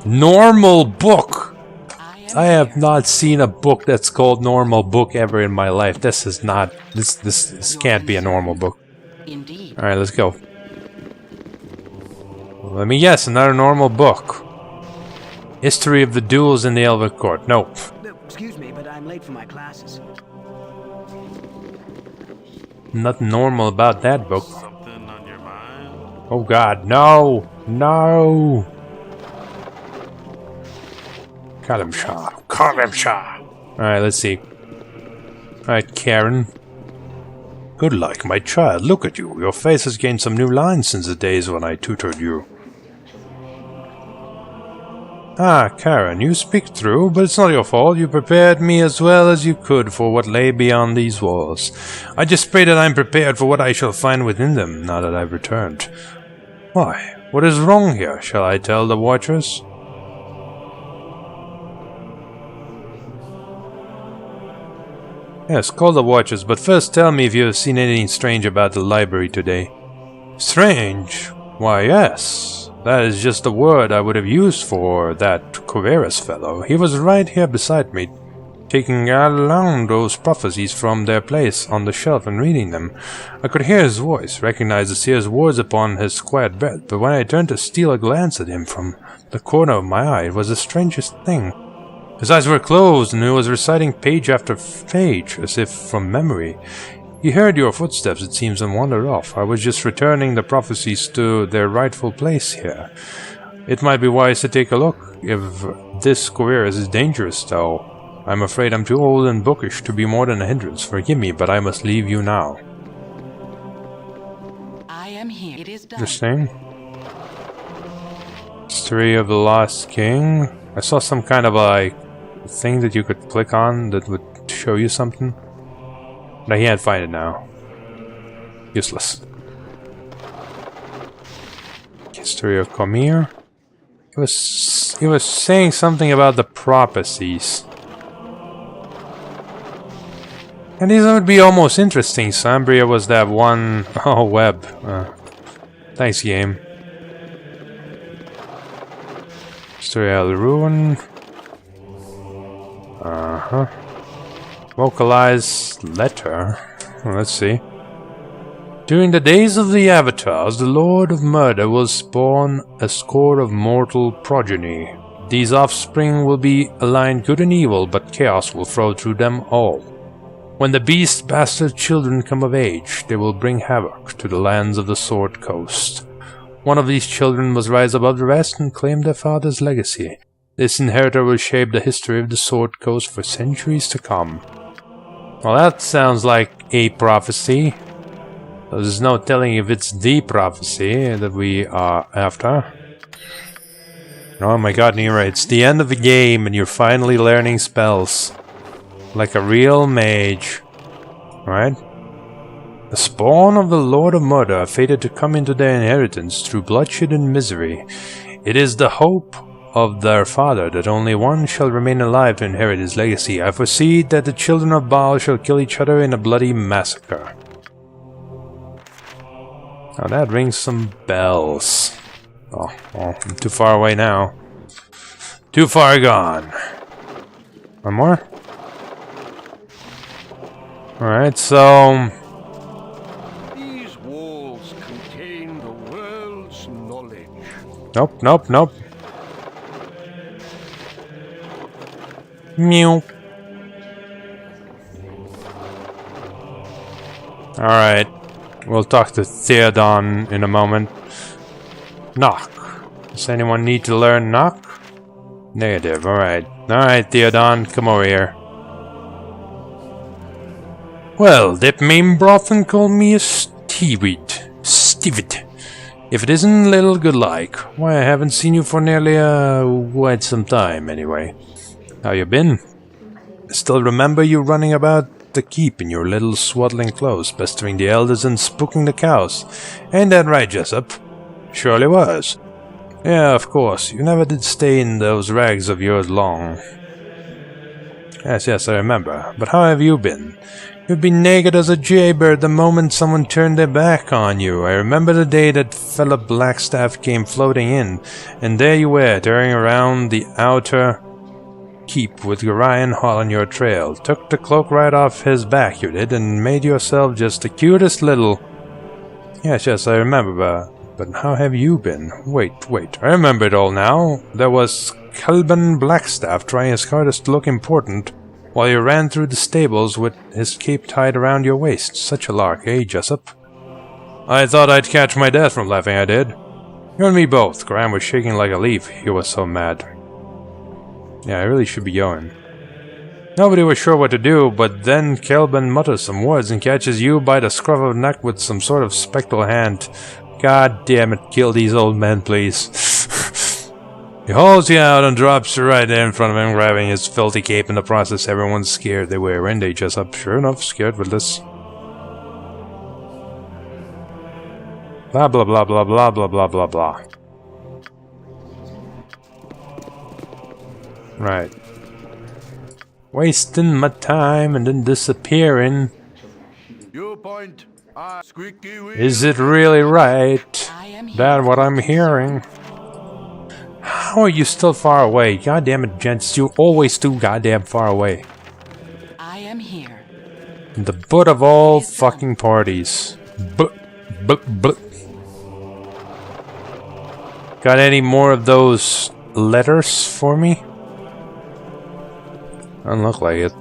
Normal book! I have not seen a book that's called normal book ever in my life. This is not... This can't be a normal book. Alright, let's go. Let me guess, another normal book. History of the duels in the Elven Court. Nope. Excuse me, but I'm late for my classes. Nothing normal about that book. Something on your mind? Oh god, no! No! Kalimsha. Kalimsha! Alright, let's see. Alright, Karen. Good luck, my child. Look at you. Your face has gained some new lines since the days when I tutored you. Ah, Karen, you speak true, but it's not your fault. You prepared me as well as you could for what lay beyond these walls. I just pray that I'm prepared for what I shall find within them, now that I've returned. Why? What is wrong here? Shall I tell the Watchers? Yes, call the Watchers, but first tell me if you have seen anything strange about the library today. Strange? Why, yes. That is just the word I would have used for that Coverus fellow. He was right here beside me, taking along those prophecies from their place on the shelf and reading them. I could hear his voice, recognize the seer's words upon his quiet bed, but when I turned to steal a glance at him from the corner of my eye, it was the strangest thing. His eyes were closed, and he was reciting page after page, as if from memory. He heard your footsteps, it seems, and wandered off. I was just returning the prophecies to their rightful place here. It might be wise to take a look, if this Coverus is dangerous, though. I'm afraid I'm too old and bookish to be more than a hindrance. Forgive me, but I must leave you now. I am here. It is done. Interesting. History of the Lost King. I saw some kind of a thing that you could click on that would show you something. But I can't find it now. Useless. History of Comir. He was saying something about the prophecies. And these would be almost interesting. Sambria was that one... Oh, web. Thanks, game. History of the Ruin. Uh-huh. Vocalized letter. Let's see. During the days of the Avatars, the Lord of Murder will spawn a score of mortal progeny. These offspring will be aligned good and evil, but chaos will flow through them all. When the beast bastard children come of age, they will bring havoc to the lands of the Sword Coast. One of these children must rise above the rest and claim their father's legacy. This inheritor will shape the history of the Sword Coast for centuries to come. Well, that sounds like a prophecy. There's no telling if it's the prophecy that we are after. Oh my god, Nira, it's the end of the game and you're finally learning spells. Like a real mage. Right? The spawn of the Lord of Murder are fated to come into their inheritance through bloodshed and misery. It is the hope of their father that only one shall remain alive to inherit his legacy. I foresee that the children of Baal shall kill each other in a bloody massacre. Now that rings some bells. Oh, well, I'm too far away now. Too far gone. One more? Alright, so... These walls contain the world's knowledge. Nope, nope, nope. Mew. Alright. We'll talk to Theodon in a moment. Knock. Does anyone need to learn knock? Negative, alright. Alright, Theodon, come over here. Well, dip me in broth and call me a Stevit. If it isn't little good like. Why, I haven't seen you for nearly quite some time, anyway. How you been? I still remember you running about the keep in your little swaddling clothes, pestering the elders and spooking the cows. Ain't that right, Jessup? Surely was. Yeah, of course. You never did stay in those rags of yours long. Yes, I remember. But how have you been? You'd be naked as a jaybird the moment someone turned their back on you. I remember the day that fella Blackstaff came floating in, and there you were, tearing around the outer keep with Orion hot on your trail. Took the cloak right off his back, you did, and made yourself just the cutest little... Yes, I remember, but how have you been? Wait, I remember it all now. There was Kelban Blackstaff trying his hardest to look important, while you ran through the stables with his cape tied around your waist. Such a lark, eh, Jessup? I thought I'd catch my death from laughing, I did. You and me both. Graham was shaking like a leaf. He was so mad. Yeah, I really should be going. Nobody was sure what to do, but then Kelban mutters some words and catches you by the scruff of the neck with some sort of spectral hand. God damn it, kill these old men, please. He hauls you out and drops you right there in front of him, grabbing his filthy cape. In the process, everyone's scared. They were, and they just up. Sure enough, scared with this. Blah blah blah blah blah blah blah blah blah. Right. Wasting my time and then disappearing. Your point. Squeaky wheel. Is it really right? That what I'm hearing? How are you still far away? God damn it, gents, you always too goddamn far away. I am here. The butt of all fucking parties. Got any more of those letters for me? Doesn't look like it.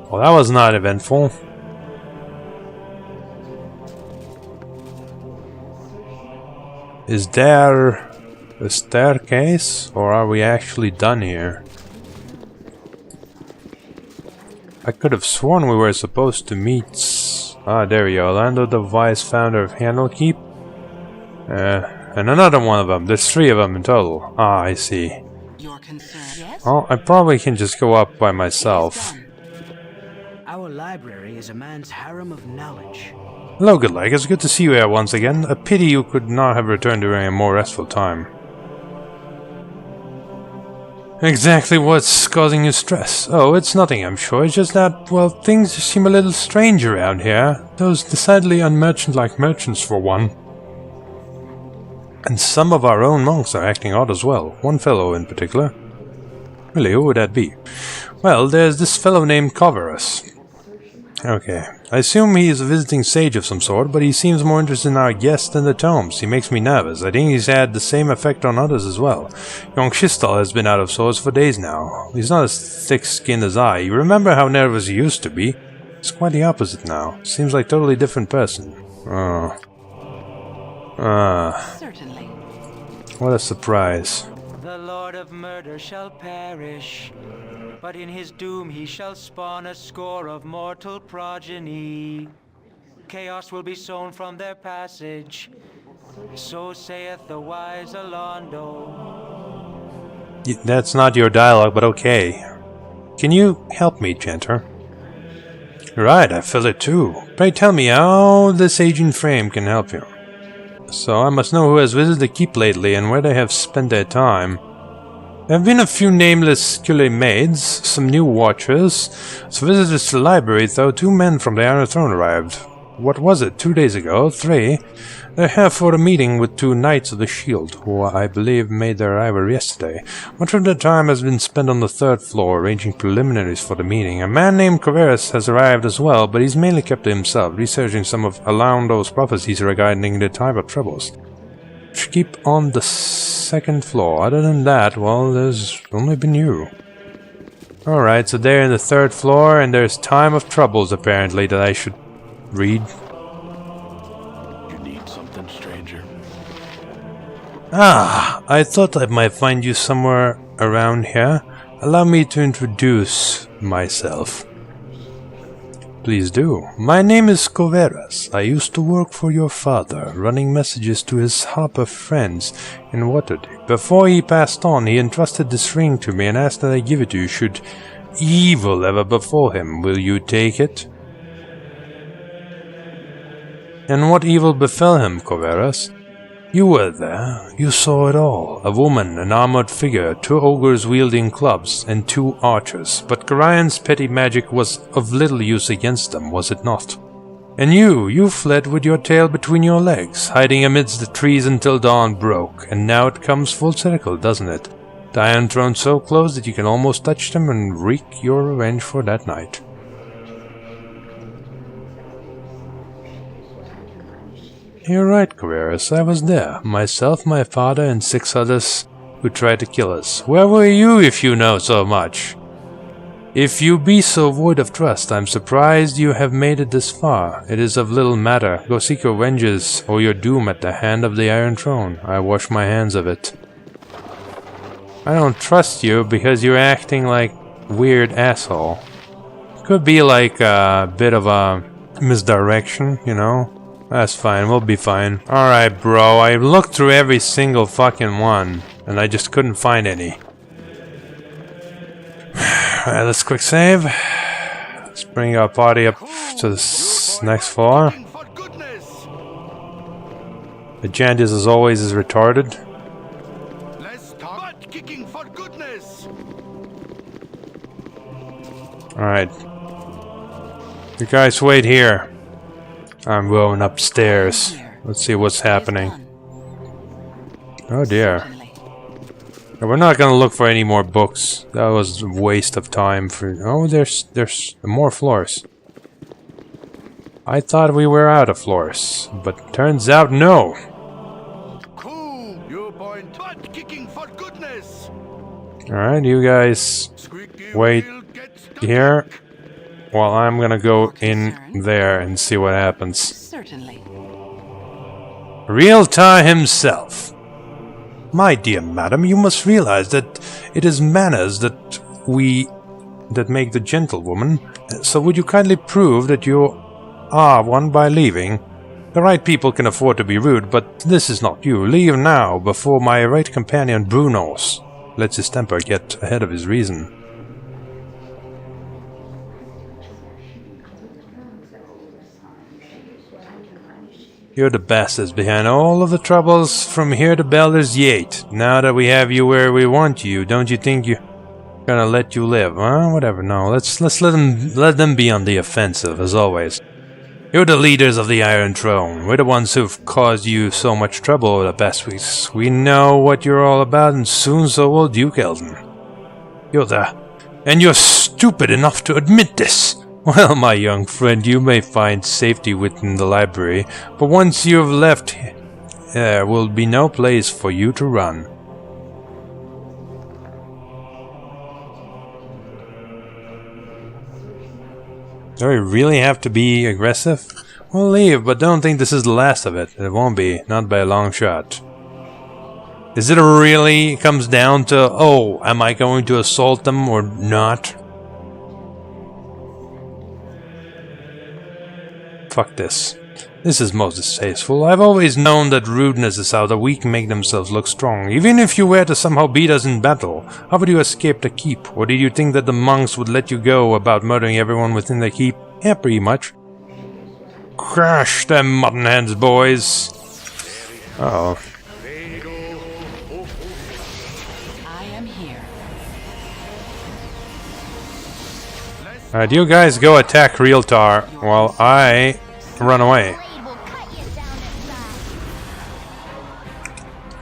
Well, that was not eventful. Is there a staircase, or are we actually done here? I could have sworn we were supposed to meet... Ah, there we go. Orlando, the vice founder of Handlekeep. And another one of them. There's 3 of them in total. Ah, I see. Your concern, yes? Well, I probably can just go up by myself. Our library is a man's harem of knowledge. Hello, good luck. It's good to see you here once again. A pity you could not have returned during a more restful time. Exactly what's causing you stress? Oh, it's nothing, I'm sure. It's just that, well, things seem a little strange around here. Those decidedly unmerchant-like merchants, for one. And some of our own monks are acting odd as well. One fellow in particular. Really, who would that be? Well, there's this fellow named Coverus. Okay. I assume he is a visiting sage of some sort, but he seems more interested in our guest than the tomes. He makes me nervous. I think he's had the same effect on others as well. Young Shistal has been out of sorts for days now. He's not as thick-skinned as I. You remember how nervous he used to be? It's quite the opposite now. Seems like a totally different person. Certainly. What a surprise. The Lord of Murder shall perish, but in his doom he shall spawn a score of mortal progeny. Chaos will be sown from their passage, so saith the wise Alondo. That's not your dialogue, but okay. Can you help me, Chanter? Right, I feel it too. Pray tell me how this aging frame can help you. So I must know who has visited the keep lately and where they have spent their time. There have been a few nameless Cule maids, some new watchers, some visitors to the library, though 2 men from the Iron Throne arrived. What was it, 2 days ago? 3? They're here for a meeting with 2 Knights of the Shield, who I believe made their arrival yesterday. Much of their time has been spent on the 3rd floor, arranging preliminaries for the meeting. A man named Coverus has arrived as well, but he's mainly kept to himself, researching some of Alondo's prophecies regarding the time of troubles. Should keep on the 2nd floor. Other than that, well, there's only been you. Alright, so they're in the 3rd floor, and there's time of troubles, apparently, that I should read. You need something, stranger. Ah, I thought I might find you somewhere around here. Allow me to introduce myself. Please do. My name is Coverus. I used to work for your father, running messages to his hopper friends in Waterdeep. Before he passed on, he entrusted this ring to me and asked that I give it to you should evil ever befall him. Will you take it? And what evil befell him, Coverus? You were there. You saw it all. A woman, an armored figure, 2 ogres wielding clubs, and 2 archers. But Garion's petty magic was of little use against them, was it not? And you fled with your tail between your legs, hiding amidst the trees until dawn broke. And now it comes full circle, doesn't it? The Iron Throne so close that you can almost touch them and wreak your revenge for that night. You're right, Carreras, I was there. Myself, my father, and 6 others who tried to kill us. Where were you if you know so much? If you be so void of trust, I'm surprised you have made it this far. It is of little matter. Go seek your vengeance or your doom at the hand of the Iron Throne. I wash my hands of it. I don't trust you because you're acting like weird asshole. Could be like a bit of a misdirection, you know? That's fine, we'll be fine. Alright, bro, I looked through every single fucking one, and I just couldn't find any. Alright, let's quick save. Let's bring our party up to the next floor. The Jandias, as always, is retarded. Alright. You guys wait here. I'm going upstairs. Let's see what's happening. Oh dear. We're not gonna look for any more books. That was a waste of time for... Oh, there's more floors. I thought we were out of floors, but turns out no. Cool. You point butt kicking for goodness. Alright, you guys wait here. Well, I'm gonna go in there and see what happens. Certainly. Realtar himself. My dear madam, you must realize that it is manners that make the gentlewoman. So would you kindly prove that you are one by leaving? The right people can afford to be rude, but this is not you. Leave now, before my right companion Brunos lets his temper get ahead of his reason. You're the bastards behind all of the troubles from here to Baldur's Gate. Now that we have you where we want you, don't you think you're gonna let you live, huh? Whatever, no. Let's let them be on the offensive, as always. You're the leaders of the Iron Throne. We're the ones who've caused you so much trouble over the past weeks. We know what you're all about, and soon so will Duke Eldon. And you're stupid enough to admit this. Well, my young friend, you may find safety within the library, but once you have left, there will be no place for you to run. Do we really have to be aggressive? We'll leave, but don't think this is the last of it. It won't be, not by a long shot. Is it really comes down to, oh, am I going to assault them or not? Fuck this. This is most distasteful. I've always known that rudeness is how the weak make themselves look strong. Even if you were to somehow beat us in battle, how would you escape the keep? Or did you think that the monks would let you go about murdering everyone within the keep? Yeah, pretty much. Crash them mutton heads, boys. Uh-oh. I am here. Alright, you guys go attack Realtar while I run away.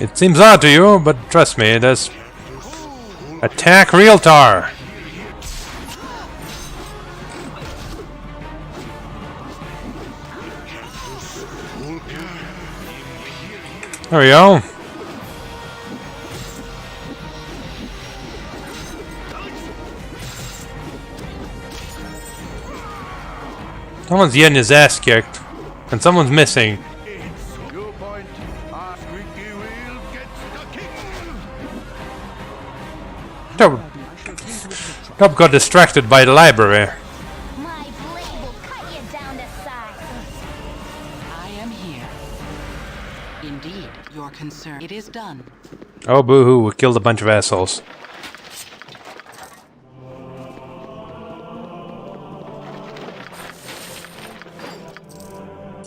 It seems odd to you, but trust me, it does. Attack Realtar! There we go. Someone's getting his ass kicked, and someone's missing. Dub got distracted by the library. My blade will cut you down to size. I am here. Indeed, your concern. It is done. Oh, boo-hoo, we killed a bunch of assholes.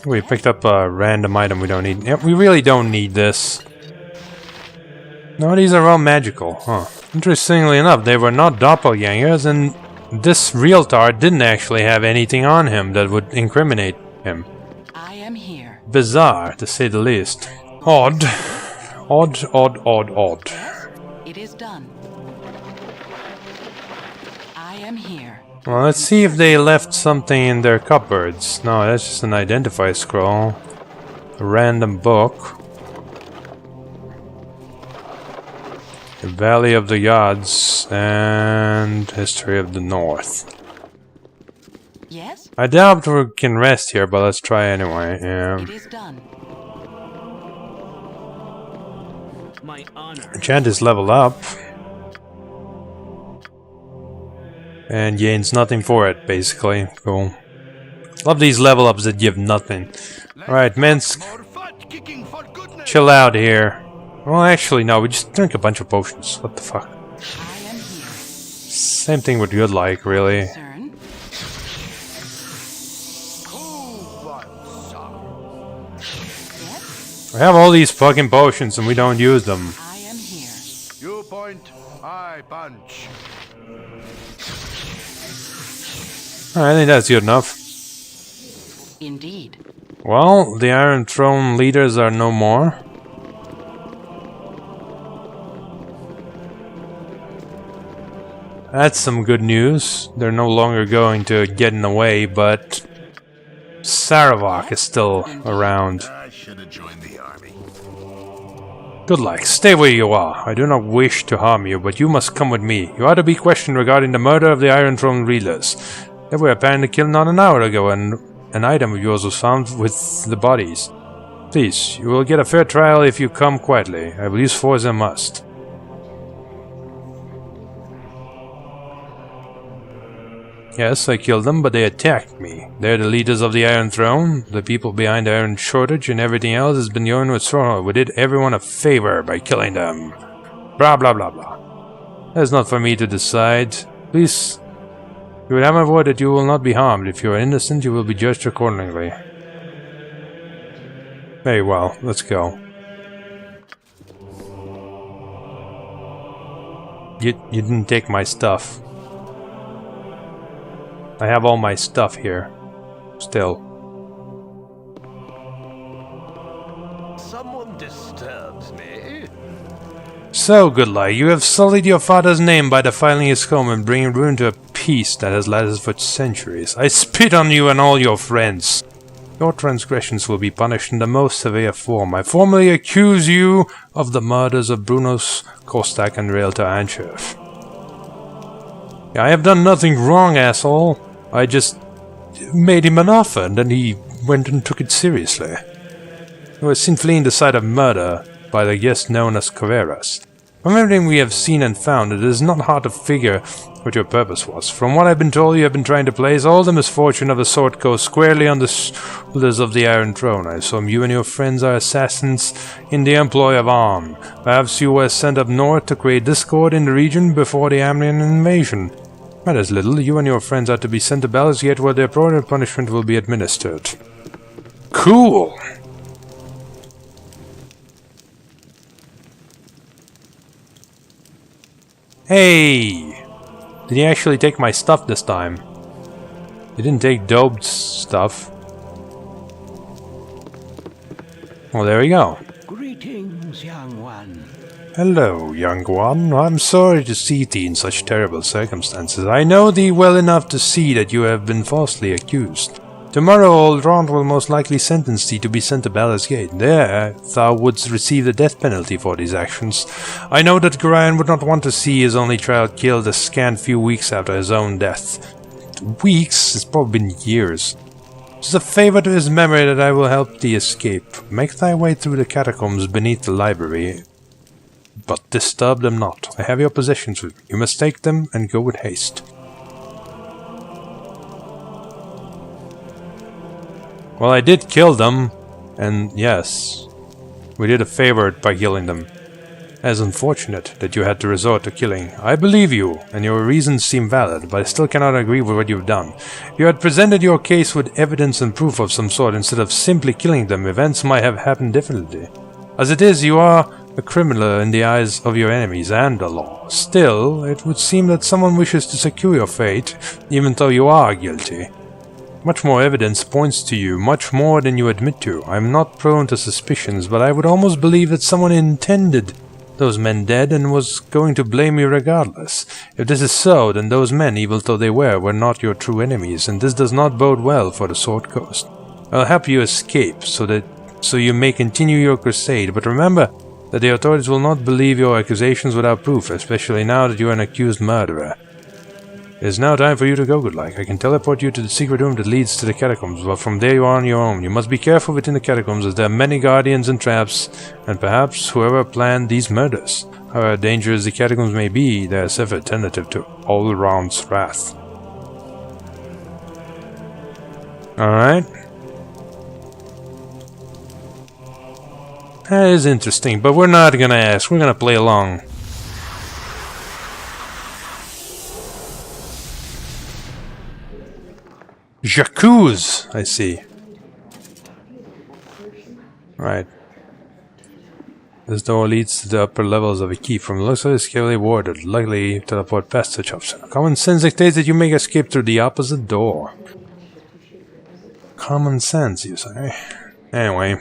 We picked up a random item we don't need. Yep, we really don't need this. No, these are all magical. Huh. Interestingly enough, they were not doppelgangers, and this realtor didn't actually have anything on him that would incriminate him. I am here. Bizarre, to say the least. Odd. Odd, odd, odd, odd. Yes, it is done. I am here. Well, let's see if they left something in their cupboards. No, that's just an identify scroll. A random book. The Valley of the Gods and History of the North. Yes, I doubt we can rest here, but let's try anyway. it is done. My honor. Enchant is level up. And gains nothing for it, basically. Cool. Love these level ups that give nothing. Alright, Minsk. More fat kicking for goodness. Chill out here. Well, actually, no, we just drink a bunch of potions. What the fuck? I am here. Same thing with good like, really. Concern. Cool one, son. Yes, We have all these fucking potions and we don't use them. I am here. You point, I punch. I think that's good enough. Indeed. Well, the Iron Throne leaders are no more. That's some good news. They're no longer going to get in the way, but Saravok is still around. I should have joined the army. Good luck. Stay where you are. I do not wish to harm you, but you must come with me. You are to be questioned regarding the murder of the Iron Throne leaders. They were apparently killed not an hour ago, and an item of yours was found with the bodies. Please, you will get a fair trial if you come quietly. I will use force as I must. Yes, I killed them, but they attacked me. They're the leaders of the Iron Throne, the people behind the Iron Shortage, and everything else has been going with Sorrow. We did everyone a favor by killing them. Blah blah blah blah. That's not for me to decide. Please, you will have my word that you will not be harmed. If you are innocent, you will be judged accordingly. Very well, let's go. You didn't take my stuff. I have all my stuff here. Still. Someone disturbs me. So, good luck. You have sullied your father's name by defiling his home and bringing ruin to a peace that has lasted for centuries. I spit on you and all your friends. Your transgressions will be punished in the most severe form. I formally accuse you of the murders of Brunos, Kostak, and Realtor Anchef. I have done nothing wrong, asshole. I just made him an offer, and then he went and took it seriously. He was seen fleeing the site of murder by the guest known as Carreras. From everything we have seen and found, it is not hard to figure what your purpose was. From what I've been told, you have been trying to place all the misfortune of the Sword Coast squarely on the shoulders of the Iron Throne. I assume you and your friends are assassins in the employ of Arm. Perhaps you were sent up north to create discord in the region before the Amnian invasion. Matters little. You and your friends are to be sent to Baldur's Gate where the appropriate punishment will be administered. Cool! Hey! Did he actually take my stuff this time? He didn't take Dope's stuff. Well, there we go. Greetings, young one. Hello, young one. I'm sorry to see thee in such terrible circumstances. I know thee well enough to see that you have been falsely accused. Tomorrow old Rond will most likely sentence thee to be sent to Baldur's Gate. There, thou wouldst receive the death penalty for these actions. I know that Gorion would not want to see his only child killed a scant few weeks after his own death. Weeks? It's probably been years. It is a favor to his memory that I will help thee escape. Make thy way through the catacombs beneath the library, but disturb them not. I have your possessions with me. You must take them and go with haste. Well, I did kill them, and yes, we did a favor by killing them. As unfortunate that you had to resort to killing. I believe you, and your reasons seem valid, but I still cannot agree with what you've done. If you had presented your case with evidence and proof of some sort instead of simply killing them, events might have happened differently. As it is, you are a criminal in the eyes of your enemies and the law. Still, it would seem that someone wishes to secure your fate, even though you are guilty. Much more evidence points to you, much more than you admit to. I am not prone to suspicions, but I would almost believe that someone intended those men dead and was going to blame you regardless. If this is so, then those men, evil though they were not your true enemies, and this does not bode well for the Sword Coast. I'll help you escape, so you may continue your crusade, but remember that the authorities will not believe your accusations without proof, especially now that you are an accused murderer. It is now time for you to go, good luck. I can teleport you to the secret room that leads to the catacombs, but from there you are on your own. You must be careful within the catacombs, as there are many guardians and traps, and perhaps whoever planned these murders. However dangerous the catacombs may be, they are a safe alternative to All-Round's wrath. Alright. That is interesting, but we're not gonna ask, we're gonna play along. Jacuzzi, I see. Right. This door leads to the upper levels of a keep. From the looks of it, it's carefully warded. Likely teleport past such options. Common sense dictates that you make escape through the opposite door. Common sense, you say? Anyway.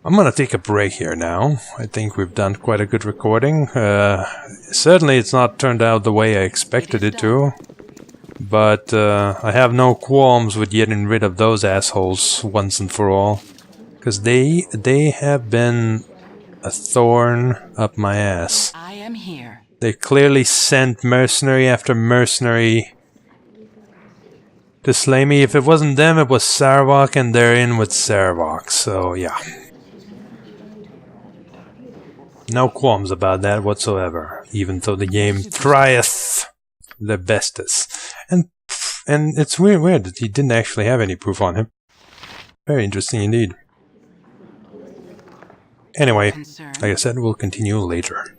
I'm gonna take a break here now. I think we've done quite a good recording. Certainly it's not turned out the way I expected it to. But I have no qualms with getting rid of those assholes once and for all. Because they have been a thorn up my ass. I am here. They clearly sent mercenary after mercenary to slay me. If it wasn't them, it was Saravok, and they're in with Saravok. So, yeah. No qualms about that whatsoever. Even though the game trieth the bestest. And it's weird that he didn't actually have any proof on him. Very interesting indeed. Anyway, like I said, we'll continue later.